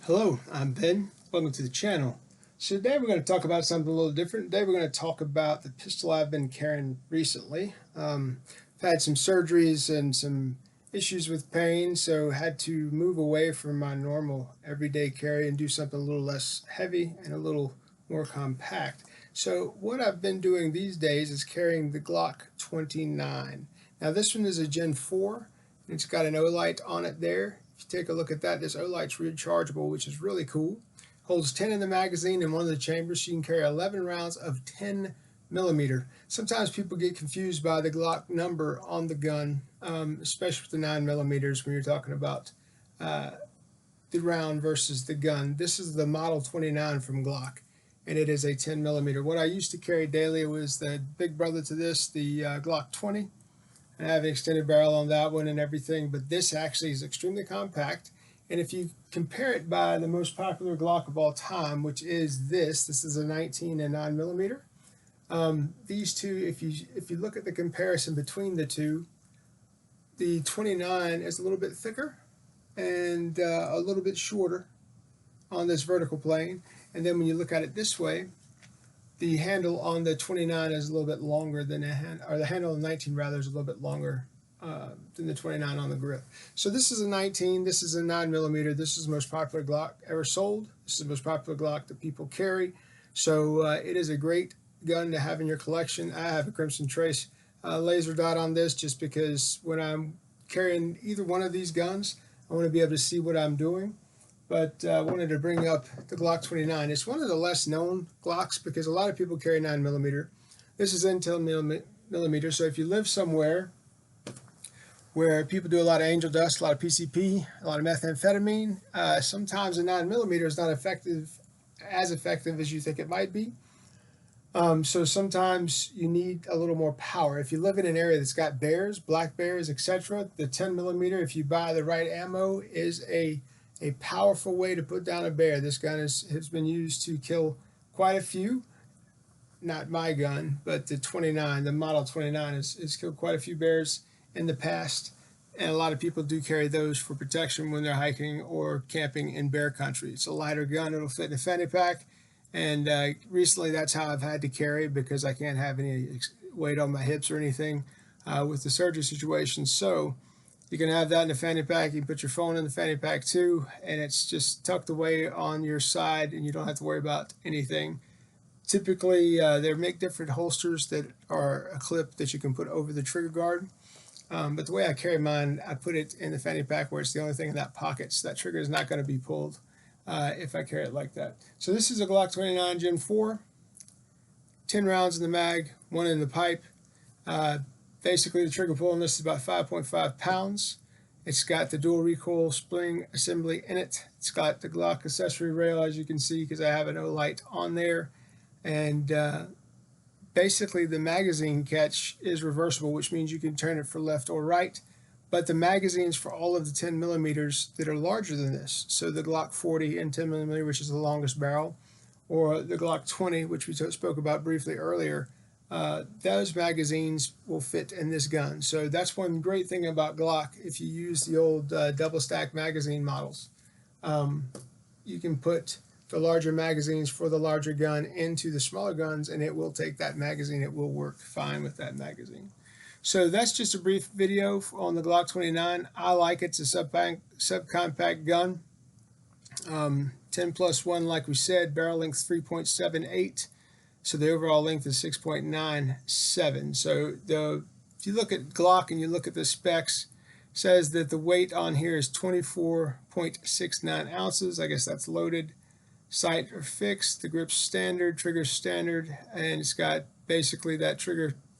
Hello, I'm Ben. Welcome to the channel. So today we're going to talk about something a little different. Today we're going to talk about the pistol I've been carrying recently. I've had some surgeries and some issues with pain, so had to move away from my normal everyday carry and do something a little less heavy and a little more compact. So what I've been doing these days is carrying the Glock 29. Now this one is a Gen 4, and it's got an Olight on it there. If you take a look at that, this Olight's rechargeable, which is really cool. Holds 10 in the magazine in one of the chambers, so you can carry 11 rounds of 10 millimeter. Sometimes people get confused by the Glock number on the gun, especially with the 9 millimeters when you're talking about the round versus the gun. This is the Model 29 from Glock, and it is a 10 millimeter. What I used to carry daily was the big brother to this, the Glock 20. I have an extended barrel on that one and everything, but this actually is extremely compact. And if you compare it by the most popular Glock of all time, which is this is a 19 and 9 millimeter. These two, if you look at the comparison between the two, the 29 is a little bit thicker and a little bit shorter on this vertical plane. And then when you look at it this way, the handle on the 29 is a little bit longer than the handle on the 19 rather is a little bit longer than the 29 on the grip. So this is a 19, this is a 9 millimeter. This is the most popular Glock ever sold. This is the most popular Glock that people carry. So it is a great gun to have in your collection. I have a Crimson Trace laser dot on this just because when I'm carrying either one of these guns, I want to be able to see what I'm doing. But I wanted to bring up the Glock 29. It's one of the less known Glocks because a lot of people carry 9 millimeter. This is in 10 millimeter, so if you live somewhere where people do a lot of angel dust, a lot of PCP, a lot of methamphetamine, sometimes a 9 millimeter is not as effective as you think it might be. So sometimes you need a little more power. If you live in an area that's got bears, black bears, etc., the 10 millimeter, if you buy the right ammo, is a powerful way to put down a bear. This gun has been used to kill quite a few. Not my gun, but the 29, the Model 29 has killed quite a few bears in the past. And a lot of people do carry those for protection when they're hiking or camping in bear country. It's a lighter gun. It'll fit in a fanny pack. And recently that's how I've had to carry because I can't have any weight on my hips or anything with the surgery situation. So you can have that in the fanny pack. You can put your phone in the fanny pack too, and it's just tucked away on your side, and you don't have to worry about anything. Typically, they make different holsters that are a clip that you can put over the trigger guard. But the way I carry mine, I put it in the fanny pack where it's the only thing in that pocket, so that trigger is not going to be pulled if I carry it like that. So this is a Glock 29 Gen 4, 10 rounds in the mag, 1 in the pipe. Basically, the trigger pull on this is about 5.5 pounds. It's got the dual recoil spring assembly in it. It's got the Glock accessory rail, as you can see, because I have an Olight on there. And basically, the magazine catch is reversible, which means you can turn it for left or right. But the magazines for all of the 10 millimeters that are larger than this, so the Glock 40 and 10 millimeter, which is the longest barrel, or the Glock 20, which we spoke about briefly earlier, those magazines will fit in this gun. So that's one great thing about Glock. If you use the old double stack magazine models, you can put the larger magazines for the larger gun into the smaller guns, and it will take that magazine. It will work fine with that magazine. So that's just a brief video on the Glock 29. I like it. It's a subcompact gun. 10+1, like we said, barrel length 3.78. So the overall length is 6.97. So if you look at Glock and you look at the specs, it says that the weight on here is 24.69 ounces. I guess that's loaded. Sight or fixed. The grip's standard, trigger's standard, and it's got basically that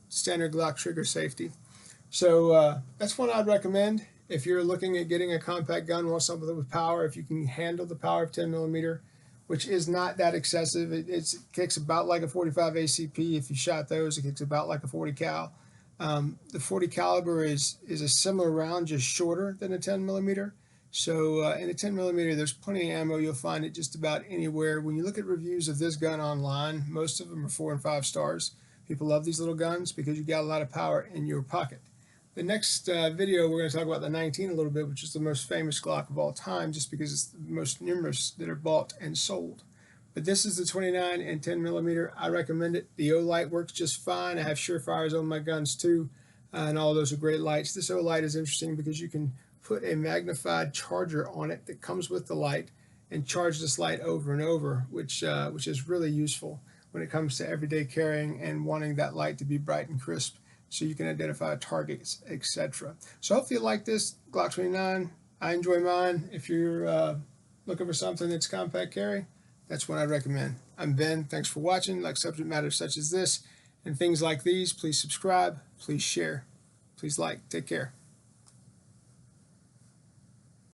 standard Glock trigger safety. So that's one I'd recommend if you're looking at getting a compact gun, want something with power. If you can handle the power of 10 millimeter. Which is not that excessive. It kicks about like a 45 ACP. If you shot those, it kicks about like a 40 cal. The 40 caliber is a similar round, just shorter than a 10 millimeter. So in the 10 millimeter, there's plenty of ammo. You'll find it just about anywhere. When you look at reviews of this gun online, most of them are 4 and 5 stars. People love these little guns because you got a lot of power in your pocket. The next video, we're going to talk about the 19 a little bit, which is the most famous Glock of all time, just because it's the most numerous that are bought and sold. But this is the 29 and 10 millimeter. I recommend it. The O-Light works just fine. I have Surefires on my guns too, and all those are great lights. This O-Light is interesting because you can put a magnified charger on it that comes with the light and charge this light over and over, which is really useful when it comes to everyday carrying and wanting that light to be bright and crisp so you can identify targets, etc. So hopefully you like this Glock 29. I enjoy mine. If you're looking for something that's compact carry, that's what I recommend. I'm Ben. Thanks for watching. Like subject matters such as this and things like these, please subscribe, please share, please like. Take care.